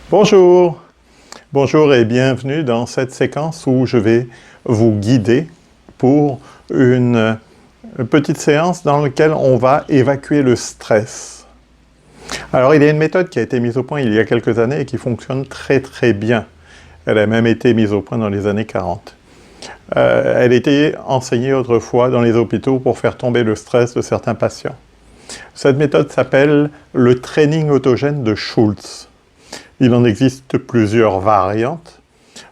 Bonjour, bonjour et bienvenue dans cette séquence où je vais vous guider pour une petite séance dans laquelle on va évacuer le stress. Alors il y a une méthode qui a été mise au point il y a quelques années et qui fonctionne très très bien. Elle a même été mise au point dans les années 40. Elle était enseignée autrefois dans les hôpitaux pour faire tomber le stress de certains patients. Cette méthode s'appelle le training autogène de Schultz. Il en existe plusieurs variantes.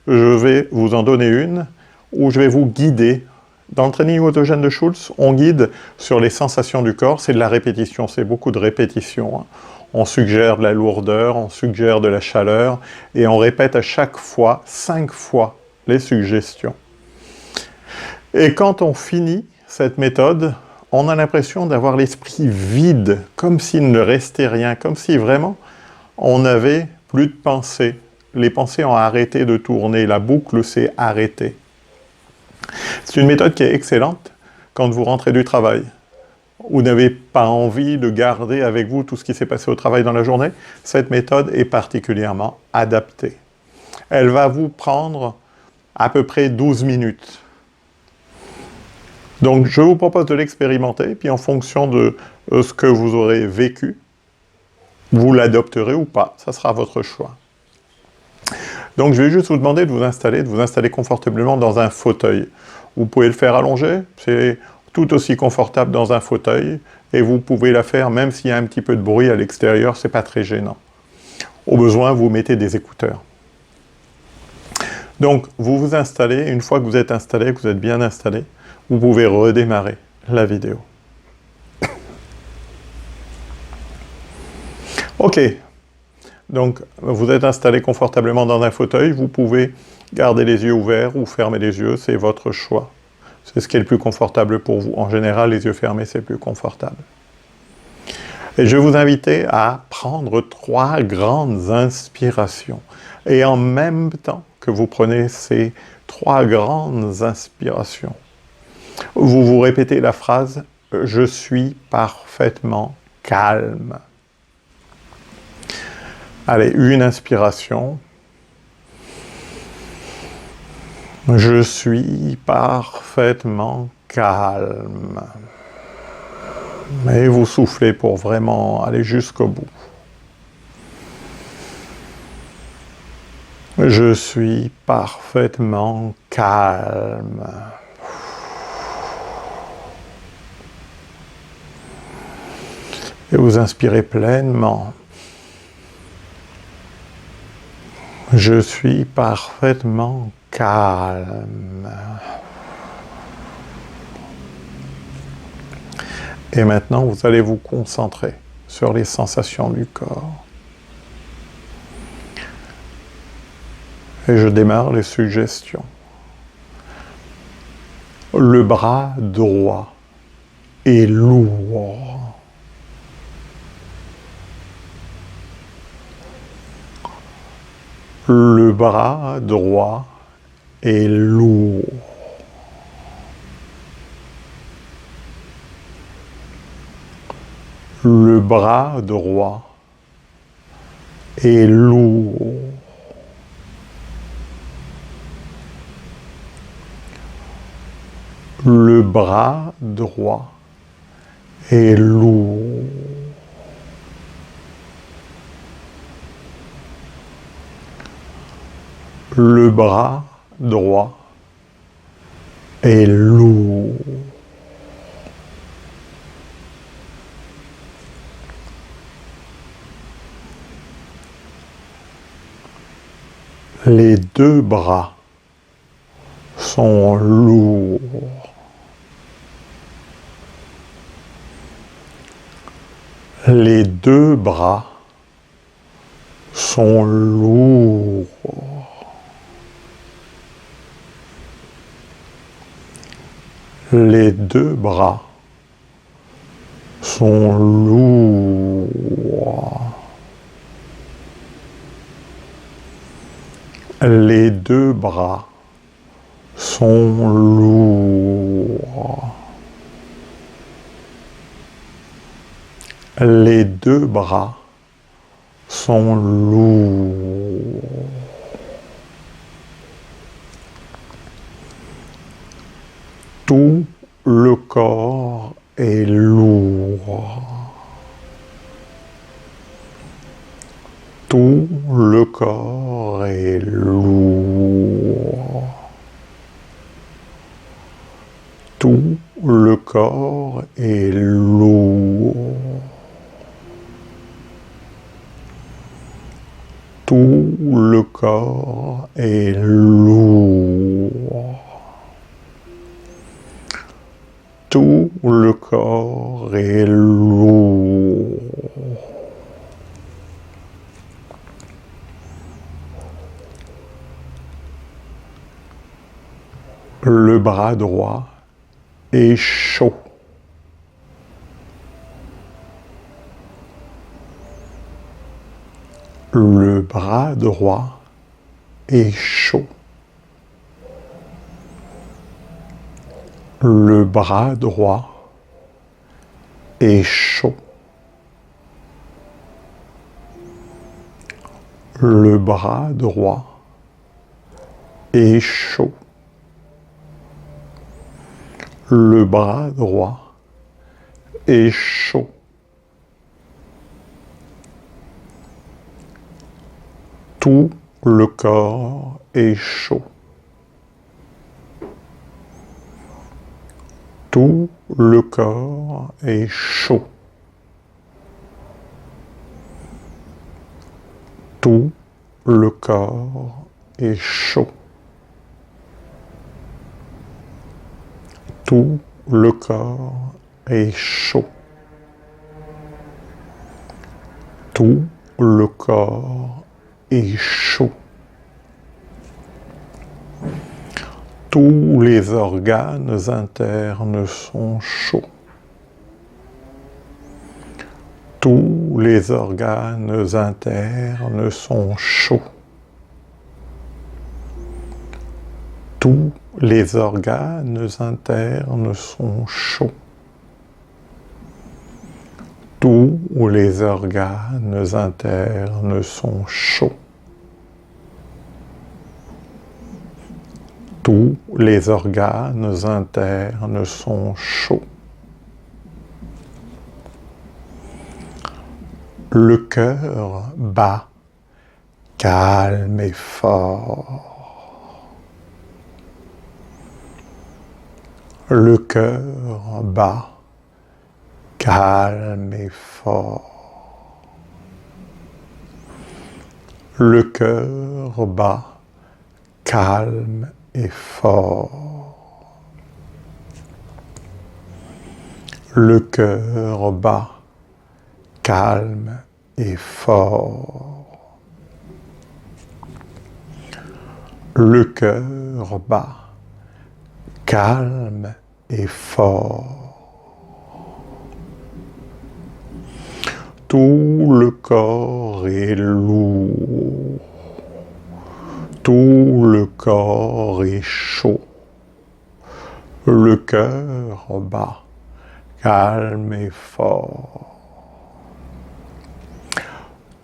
Je vais vous en donner une où je vais vous guider. Dans le training autogène de Schultz, on guide sur les sensations du corps, c'est de la répétition, c'est beaucoup de répétition. On suggère de la lourdeur, on suggère de la chaleur, et on répète à chaque fois, 5 fois, les suggestions. Et quand on finit cette méthode, on a l'impression d'avoir l'esprit vide, comme s'il ne restait rien, comme si vraiment on n'avait plus de pensées. Les pensées ont arrêté de tourner, la boucle s'est arrêtée. C'est une méthode qui est excellente quand vous rentrez du travail. Vous n'avez pas envie de garder avec vous tout ce qui s'est passé au travail dans la journée. Cette méthode est particulièrement adaptée. Elle va vous prendre à peu près 12 minutes. Donc je vous propose de l'expérimenter, puis en fonction de ce que vous aurez vécu, vous l'adopterez ou pas, ça sera votre choix. Donc je vais juste vous demander de vous installer confortablement dans un fauteuil. Vous pouvez le faire allongé, c'est tout aussi confortable dans un fauteuil, et vous pouvez la faire même s'il y a un petit peu de bruit à l'extérieur, c'est pas très gênant. Au besoin, vous mettez des écouteurs. Donc vous vous installez, une fois que vous êtes installé, que vous êtes bien installé, vous pouvez redémarrer la vidéo. Ok, donc vous êtes installé confortablement dans un fauteuil, vous pouvez garder les yeux ouverts ou fermer les yeux, c'est votre choix. C'est ce qui est le plus confortable pour vous. En général, les yeux fermés, c'est plus confortable. Et je vais vous inviter à prendre 3 grandes inspirations. Et en même temps que vous prenez ces 3 grandes inspirations, vous vous répétez la phrase « Je suis parfaitement calme ». Allez, une inspiration. Je suis parfaitement calme. Et vous soufflez pour vraiment aller jusqu'au bout. Je suis parfaitement calme. Et vous inspirez pleinement. Je suis parfaitement calme. Et maintenant, vous allez vous concentrer sur les sensations du corps. Et je démarre les suggestions. Le bras droit est lourd. Le bras droit est lourd. Le bras droit est lourd. Le bras droit est lourd. Le bras droit est lourd. Les 2 bras sont lourds. Les 2 bras sont lourds. Les 2 bras sont lourds. Les 2 bras sont lourds. Les 2 bras sont lourds. Tout le corps est lourd. Tout le corps est lourd. Tout le corps est lourd. Tout le corps est lourd. Tout le corps est lourd. Le bras droit est chaud. Le bras droit est chaud. Le bras droit est chaud. Le bras droit est chaud. Le bras droit est chaud. Tout le corps est chaud. Tout le corps est chaud. Tout le corps est chaud. Tout le corps est chaud. Tout le corps est chaud. Tous les organes internes sont chauds. Tous les organes internes sont chauds. Tous les organes internes sont chauds. Tous les organes internes sont chauds. Tous les organes internes sont chauds. Le cœur bat, calme et fort. Le cœur bat, calme et fort. Le cœur bat, calme et fort. Le cœur bat, calme et fort. Le cœur bat, calme et fort. Tout le corps est lourd. Tout le corps est chaud. Le cœur bat, calme et fort.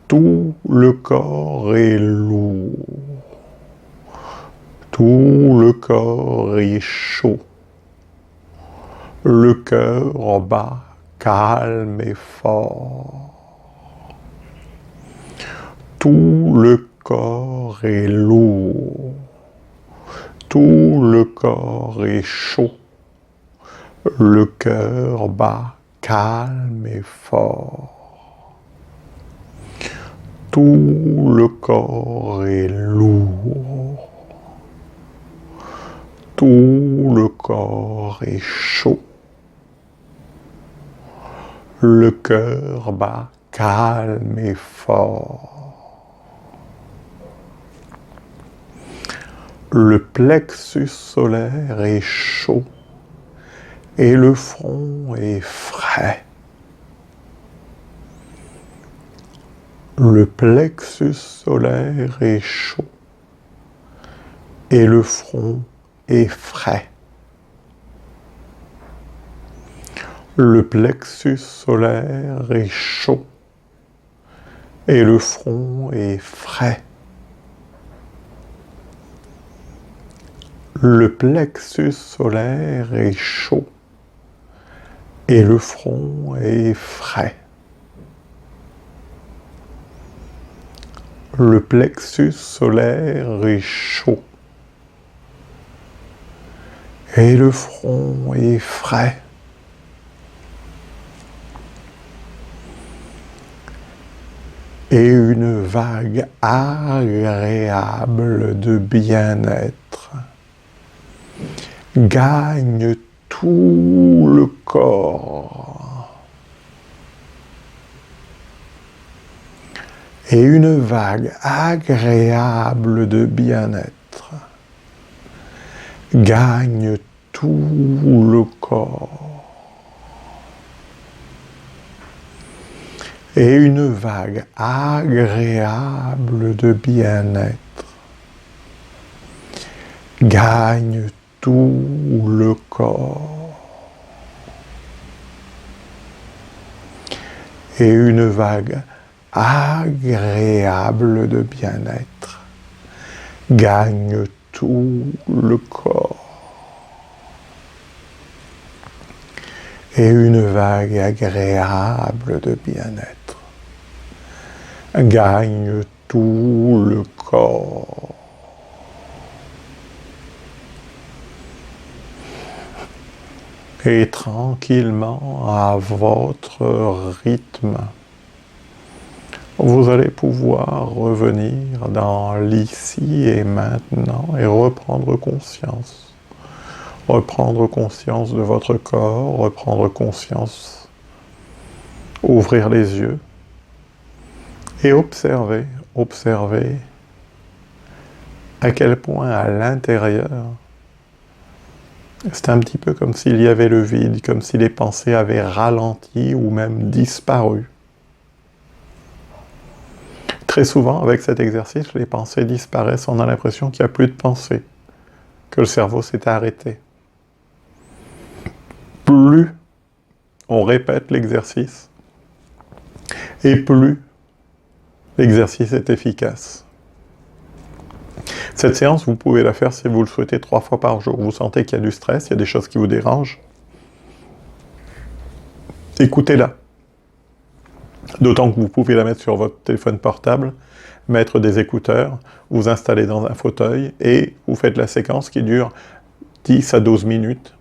Tout le corps est lourd. Tout le corps est chaud. Le cœur bat, calme et fort. Tout le corps est lourd. Tout le corps est chaud. Le cœur bat, calme et fort. Tout le corps est lourd. Tout le corps est chaud. Le cœur bat, calme et fort. Le plexus solaire est chaud et le front est frais. Le plexus solaire est chaud et le front est frais. Le plexus solaire est chaud et le front est frais. Le plexus solaire est chaud et le front est frais. Le plexus solaire est chaud et le front est frais. Et une vague agréable de bien-être gagne tout le corps. Et une vague agréable de bien-être gagne tout le corps. Et une vague agréable de bien-être gagne tout le corps. Et une vague agréable de bien-être gagne tout le corps. Et une vague agréable de bien-être gagne tout le corps. Et tranquillement, à votre rythme, vous allez pouvoir revenir dans l'ici et maintenant et reprendre conscience. Reprendre conscience de votre corps, reprendre conscience, ouvrir les yeux et observer à quel point à l'intérieur, c'est un petit peu comme s'il y avait le vide, comme si les pensées avaient ralenti ou même disparu. Très souvent, avec cet exercice, les pensées disparaissent, on a l'impression qu'il n'y a plus de pensées, que le cerveau s'est arrêté. Plus on répète l'exercice, et plus l'exercice est efficace. Cette séance, vous pouvez la faire si vous le souhaitez 3 fois par jour. Vous sentez qu'il y a du stress, il y a des choses qui vous dérangent. Écoutez-la. D'autant que vous pouvez la mettre sur votre téléphone portable, mettre des écouteurs, vous installer dans un fauteuil et vous faites la séquence qui dure 10 à 12 minutes.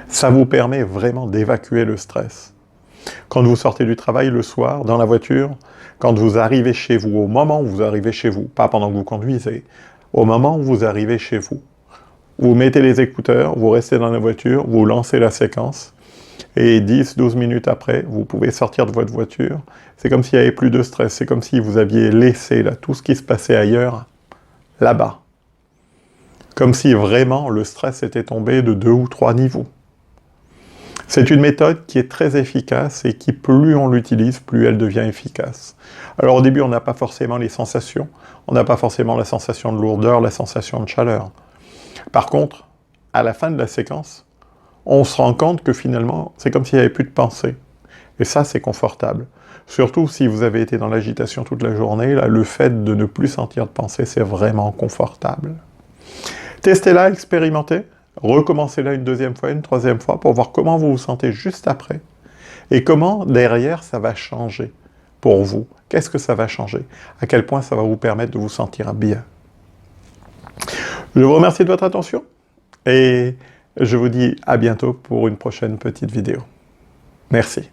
Ça vous permet vraiment d'évacuer le stress. Quand vous sortez du travail le soir, dans la voiture, quand vous arrivez chez vous, au moment où vous arrivez chez vous, pas pendant que vous conduisez, au moment où vous arrivez chez vous, vous mettez les écouteurs, vous restez dans la voiture, vous lancez la séquence, et 10-12 minutes après, vous pouvez sortir de votre voiture. C'est comme s'il n'y avait plus de stress, c'est comme si vous aviez laissé là, tout ce qui se passait ailleurs, là-bas. Comme si vraiment le stress était tombé de 2 ou 3 niveaux. C'est une méthode qui est très efficace et qui, plus on l'utilise, plus elle devient efficace. Alors au début, on n'a pas forcément les sensations, on n'a pas forcément la sensation de lourdeur, la sensation de chaleur. Par contre, à la fin de la séquence, on se rend compte que finalement, c'est comme s'il n'y avait plus de pensée. Et ça, c'est confortable. Surtout si vous avez été dans l'agitation toute la journée, là, le fait de ne plus sentir de pensée, c'est vraiment confortable. Testez-la, expérimentez. Recommencez-la une 2e fois, une 3e fois, pour voir comment vous vous sentez juste après. Et comment, derrière, ça va changer pour vous. Qu'est-ce que ça va changer? À quel point ça va vous permettre de vous sentir bien? Je vous remercie de votre attention. Et je vous dis à bientôt pour une prochaine petite vidéo. Merci.